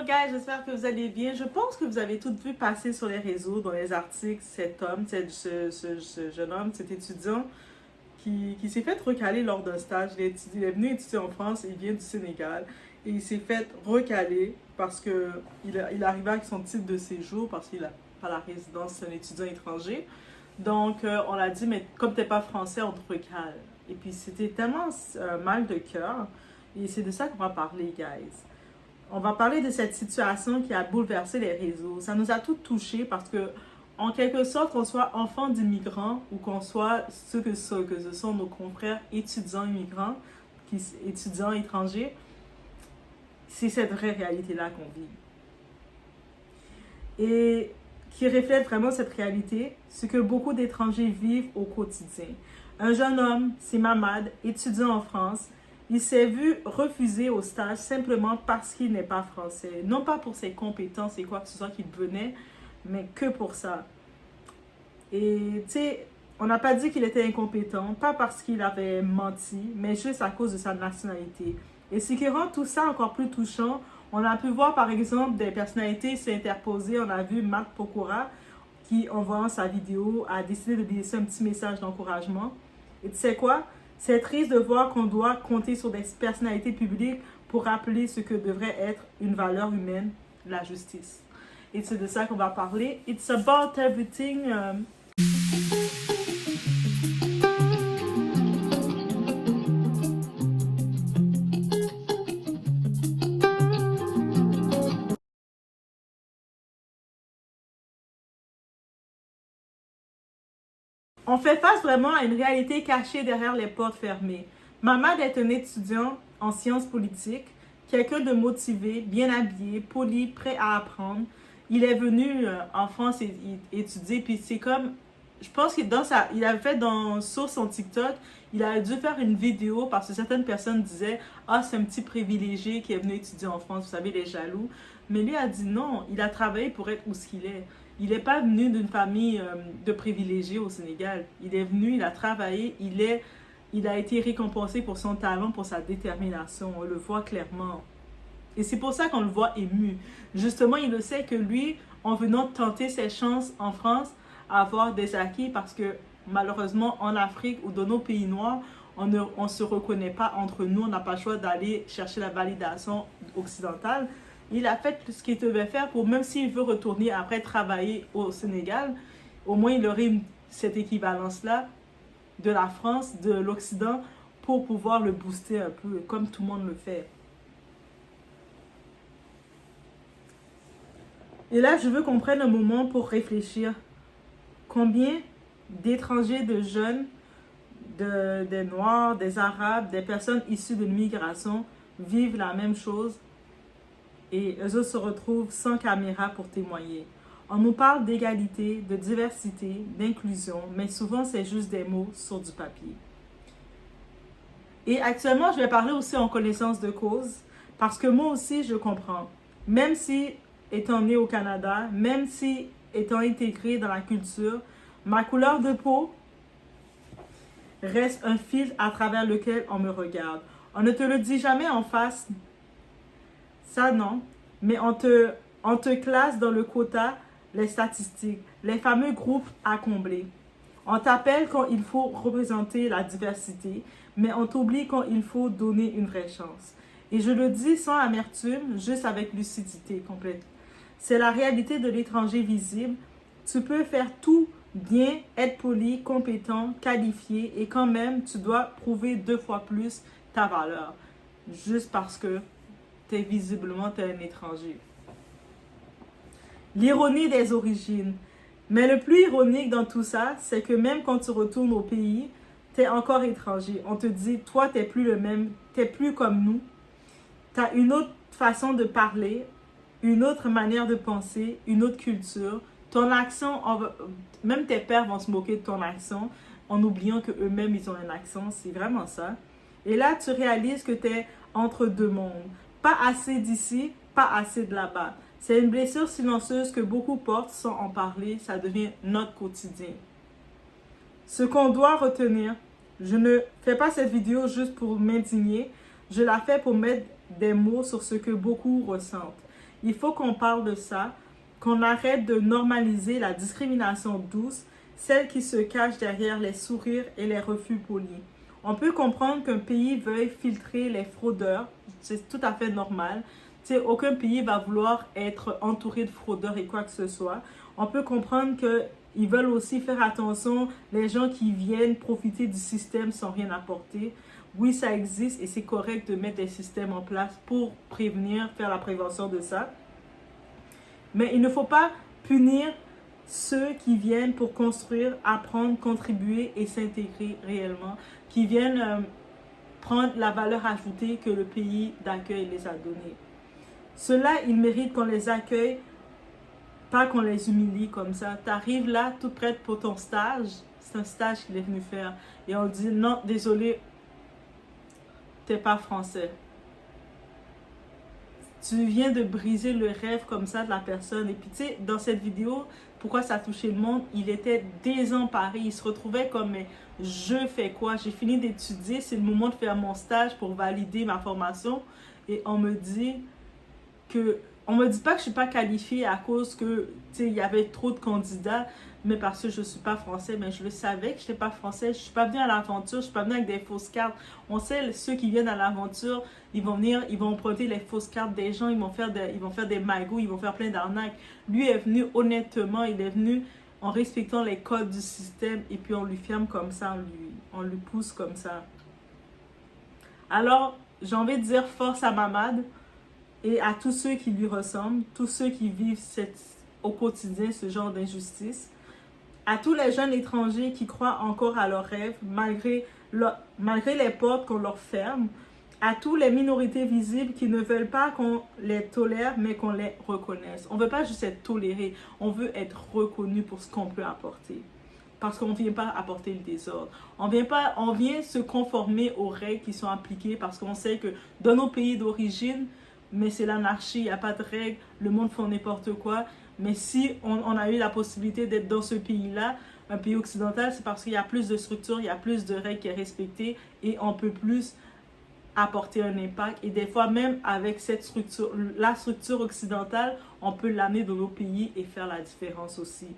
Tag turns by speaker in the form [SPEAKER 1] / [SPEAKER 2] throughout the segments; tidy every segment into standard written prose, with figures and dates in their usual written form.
[SPEAKER 1] Hello guys, j'espère que vous allez bien. Je pense que vous avez toutes vu passer sur les réseaux, dans les articles, cet homme, ce jeune homme, cet étudiant qui s'est fait recaler lors d'un stage. Il est venu étudier en France, il vient du Sénégal et il s'est fait recaler parce que il arrivait avec son titre de séjour parce qu'il n'a pas la résidence, c'est un étudiant étranger. Donc on a dit, mais comme t'es pas français, on te recale. Et puis c'était tellement mal de cœur et c'est de ça qu'on va parler, guys. On va parler de cette situation qui a bouleversé les réseaux. Ça nous a tous touchés parce que, en quelque sorte, qu'on soit enfant d'immigrants ou qu'on soit que ce sont nos confrères étudiants immigrants, étudiants étrangers, c'est cette vraie réalité-là qu'on vit. Et qui reflète vraiment cette réalité, ce que beaucoup d'étrangers vivent au quotidien. Un jeune homme, c'est Mamad, étudiant en France. Il s'est vu refuser au stage simplement parce qu'il n'est pas français. Non pas pour ses compétences et quoi que ce soit qu'il venait, mais que pour ça. Et tu sais, on n'a pas dit qu'il était incompétent, pas parce qu'il avait menti, mais juste à cause de sa nationalité. Et ce qui rend tout ça encore plus touchant, on a pu voir par exemple des personnalités s'interposer. On a vu Matt Pokora qui, en voyant sa vidéo, a décidé de laisser un petit message d'encouragement. Et tu sais quoi? C'est triste de voir qu'on doit compter sur des personnalités publiques pour rappeler ce que devrait être une valeur humaine, la justice. Et c'est de ça qu'on va parler. It's about everything. On fait face vraiment à une réalité cachée derrière les portes fermées. Mamad est un étudiant en sciences politiques, quelqu'un de motivé, bien habillé, poli, prêt à apprendre. Il est venu en France étudier, puis c'est comme, je pense que il avait fait sur son TikTok, il a dû faire une vidéo parce que certaines personnes disaient, ah, c'est un petit privilégié qui est venu étudier en France, vous savez, les jaloux. Mais lui a dit non, il a travaillé pour être où ce qu'il est. Il n'est pas venu d'une famille de privilégiés au Sénégal. Il est venu, il a travaillé, il a été récompensé pour son talent, pour sa détermination. On le voit clairement. Et c'est pour ça qu'on le voit ému. Justement, il le sait que lui, en venant tenter ses chances en France, avoir des acquis parce que malheureusement, en Afrique ou dans nos pays noirs, on ne se reconnaît pas entre nous. On n'a pas le choix d'aller chercher la validation occidentale. Il a fait ce qu'il devait faire pour, même s'il veut retourner après travailler au Sénégal, au moins il aurait cette équivalence-là de la France, de l'Occident, pour pouvoir le booster un peu, comme tout le monde le fait. Et là, je veux qu'on prenne un moment pour réfléchir. Combien d'étrangers, de jeunes, des Noirs, des Arabes, des personnes issues de l'immigration vivent la même chose et eux autres se retrouvent sans caméra pour témoigner. On nous parle d'égalité, de diversité, d'inclusion, mais souvent c'est juste des mots sur du papier. Et actuellement, je vais parler aussi en connaissance de cause, parce que moi aussi, je comprends. Même si, étant né au Canada, même si, étant intégré dans la culture, ma couleur de peau reste un filtre à travers lequel on me regarde. On ne te le dit jamais en face. Ça, non. Mais on te classe dans le quota, les statistiques, les fameux groupes à combler. On t'appelle quand il faut représenter la diversité, mais on t'oublie quand il faut donner une vraie chance. Et je le dis sans amertume, juste avec lucidité complète. C'est la réalité de l'étranger visible. Tu peux faire tout bien, être poli, compétent, qualifié, et quand même, tu dois prouver 2 fois plus ta valeur. Juste parce que visiblement, tu es un étranger. L'ironie des origines. Mais le plus ironique dans tout ça, c'est que même quand tu retournes au pays, tu es encore étranger. On te dit, toi, tu n'es plus le même, tu n'es plus comme nous. Tu as une autre façon de parler, une autre manière de penser, une autre culture. Ton accent, même tes pères vont se moquer de ton accent en oubliant qu'eux-mêmes, ils ont un accent. C'est vraiment ça. Et là, tu réalises que tu es entre deux mondes. Pas assez d'ici, pas assez de là-bas. C'est une blessure silencieuse que beaucoup portent sans en parler. Ça devient notre quotidien. Ce qu'on doit retenir, je ne fais pas cette vidéo juste pour m'indigner. Je la fais pour mettre des mots sur ce que beaucoup ressentent. Il faut qu'on parle de ça, qu'on arrête de normaliser la discrimination douce, celle qui se cache derrière les sourires et les refus polis. On peut comprendre qu'un pays veuille filtrer les fraudeurs, c'est tout à fait normal. Tu sais, aucun pays va vouloir être entouré de fraudeurs et quoi que ce soit. On peut comprendre qu'ils veulent aussi faire attention les gens qui viennent profiter du système sans rien apporter. Oui, ça existe et c'est correct de mettre des systèmes en place pour prévenir, faire la prévention de ça. Mais il ne faut pas punir ceux qui viennent pour construire, apprendre, contribuer et s'intégrer réellement, qui viennent prendre la valeur ajoutée que le pays d'accueil les a donnée. Ceux-là, ils méritent qu'on les accueille, pas qu'on les humilie comme ça. Tu arrives là, toute prête pour ton stage, c'est un stage qu'il est venu faire, et on dit non, désolé, t'es pas français. Tu viens de briser le rêve comme ça de la personne. Et puis tu sais, dans cette vidéo, pourquoi ça a touché le monde, il était désemparé, il se retrouvait comme, mais je fais quoi? J'ai fini d'étudier, c'est le moment de faire mon stage pour valider ma formation. Et on me dit pas que je suis pas qualifiée à cause que, tu sais, il y avait trop de candidats, mais parce que je suis pas français. Mais je le savais que je n'étais pas français. Je suis pas venue à l'aventure, je suis pas venue avec des fausses cartes. On sait, ceux qui viennent à l'aventure, ils vont venir, ils vont emprunter les fausses cartes des gens, ils vont faire des magouilles, ils vont faire plein d'arnaques. Lui est venu honnêtement, il est venu en respectant les codes du système, et puis on lui ferme comme ça, on lui pousse comme ça. Alors, j'ai envie de dire force à Mamad et à tous ceux qui lui ressemblent, tous ceux qui vivent au quotidien ce genre d'injustice, à tous les jeunes étrangers qui croient encore à leurs rêves malgré les portes qu'on leur ferme, à toutes les minorités visibles qui ne veulent pas qu'on les tolère mais qu'on les reconnaisse. On ne veut pas juste être toléré, on veut être reconnu pour ce qu'on peut apporter. Parce qu'on ne vient pas apporter le désordre. On vient se conformer aux règles qui sont appliquées parce qu'on sait que dans nos pays d'origine, mais c'est l'anarchie, il n'y a pas de règles, le monde fait n'importe quoi. Mais si on a eu la possibilité d'être dans ce pays-là, un pays occidental, c'est parce qu'il y a plus de structures, il y a plus de règles qui sont respectées et on peut plus apporter un impact. Et des fois, même avec la structure occidentale, on peut l'amener dans nos pays et faire la différence aussi.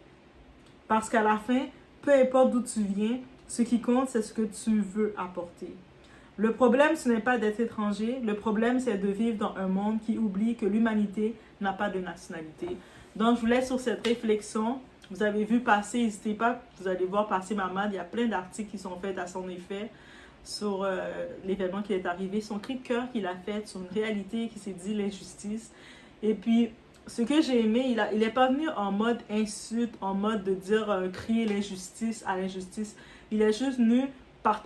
[SPEAKER 1] Parce qu'à la fin, peu importe d'où tu viens, ce qui compte, c'est ce que tu veux apporter. Le problème, ce n'est pas d'être étranger. Le problème, c'est de vivre dans un monde qui oublie que l'humanité n'a pas de nationalité. Donc, je vous laisse sur cette réflexion. Vous avez vu passer, n'hésitez pas, vous allez voir passer Mamad. Il y a plein d'articles qui sont faits à son effet sur l'événement qui est arrivé, son cri de cœur qu'il a fait sur une réalité qui s'est dit l'injustice. Et puis, ce que j'ai aimé, il n'est pas venu en mode insulte, en mode de dire crier l'injustice à l'injustice. Il est juste venu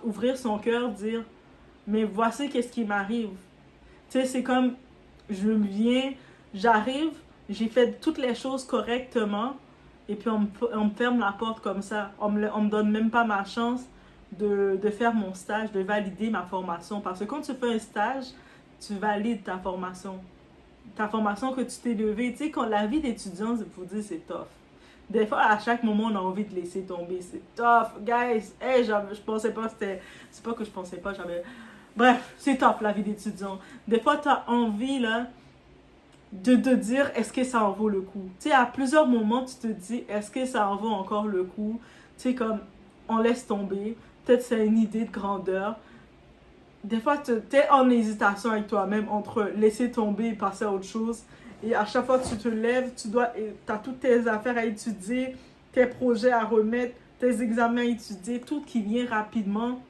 [SPEAKER 1] ouvrir son cœur, dire mais voici qu'est-ce qui m'arrive. Tu sais, c'est comme j'arrive, j'ai fait toutes les choses correctement et puis on me ferme la porte comme ça. On me donne même pas ma chance de faire mon stage, de valider ma formation. Parce que quand tu fais un stage, tu valides ta formation. Ta formation que tu t'es levée. Tu sais, quand la vie d'étudiant, je vous dis, c'est tough. Des fois, à chaque moment, on a envie de laisser tomber. C'est tough, guys. Hey, je pensais pas, c'est pas que je pensais pas, Bref, c'est tough, la vie d'étudiant. Des fois, tu as envie, là, de te dire, est-ce que ça en vaut le coup? Tu sais, à plusieurs moments, tu te dis, est-ce que ça en vaut encore le coup? Tu sais, comme, on laisse tomber. Peut-être c'est une idée de grandeur. Des fois, tu es en hésitation avec toi-même entre laisser tomber et passer à autre chose. Et à chaque fois que tu te lèves, tu as toutes tes affaires à étudier, tes projets à remettre, tes examens à étudier, tout qui vient rapidement.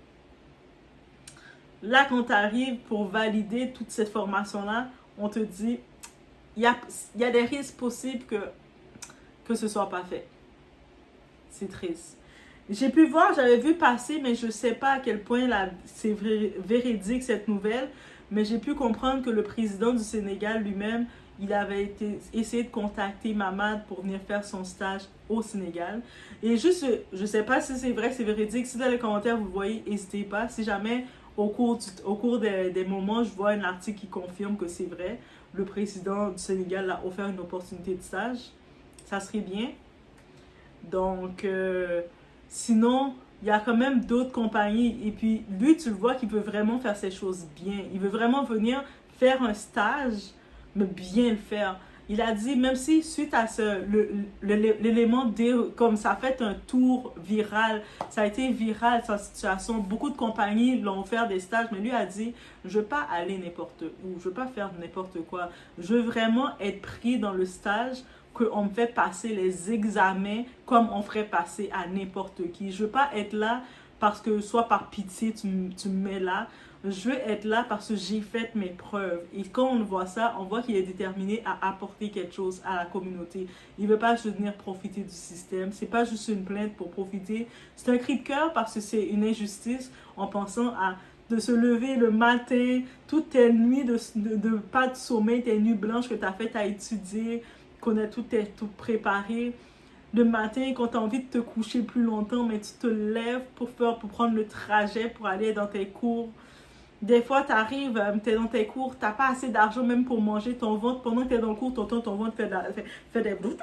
[SPEAKER 1] Là, quand tu arrives pour valider toute cette formation-là, on te dit, il y a des risques possibles que ce ne soit pas fait. C'est triste. J'ai pu voir, j'avais vu passer, mais je ne sais pas à quel point c'est véridique cette nouvelle, mais j'ai pu comprendre que le président du Sénégal lui-même, il avait essayé de contacter Mamad pour venir faire son stage au Sénégal. Et juste, je ne sais pas si c'est vrai, c'est véridique. Si dans les commentaires vous voyez, n'hésitez pas. Si jamais au cours des moments, je vois un article qui confirme que c'est vrai, le président du Sénégal a offert une opportunité de stage, ça serait bien. Donc, sinon, il y a quand même d'autres compagnies. Et puis, lui, tu le vois qu'il veut vraiment faire ces choses bien. Il veut vraiment venir faire un stage, mais bien le faire. Il a dit, même si suite à l'élément comme ça a fait un tour viral, ça a été viral, sa situation, beaucoup de compagnies l'ont offert des stages, mais lui a dit, je veux pas aller n'importe où, je veux pas faire n'importe quoi, je veux vraiment être pris dans le stage qu'on me fait passer les examens comme on ferait passer à n'importe qui. Je veux pas être là parce que soit par pitié tu me mets là. Je veux être là parce que j'ai fait mes preuves. Et quand on voit ça, on voit qu'il est déterminé à apporter quelque chose à la communauté. Il ne veut pas juste venir profiter du système. C'est pas juste une plainte pour profiter. C'est un cri de cœur parce que c'est une injustice en pensant à de se lever le matin, toutes tes nuits de pas de sommeil, tes nuits blanches que tu as faites à étudier, qu'on a tout préparé. Le matin, quand tu as envie de te coucher plus longtemps, mais tu te lèves pour prendre le trajet, pour aller dans tes cours. Des fois, tu arrives, tu es dans tes cours, tu n'as pas assez d'argent même pour manger ton ventre. Pendant que tu es dans le cours, ton ventre fait des bruits.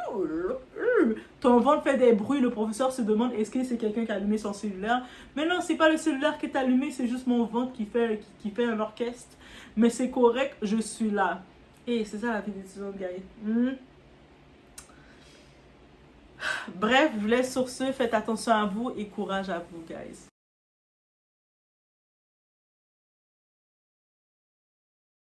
[SPEAKER 1] Ton ventre fait des bruits. Le professeur se demande est-ce que c'est quelqu'un qui a allumé son cellulaire. Mais non, c'est pas le cellulaire qui est allumé, c'est juste mon ventre qui fait un orchestre. Mais c'est correct, je suis là. Et c'est ça la vie d'étudiante, guys. Bref, je vous laisse sur ce. Faites attention à vous et courage à vous, guys.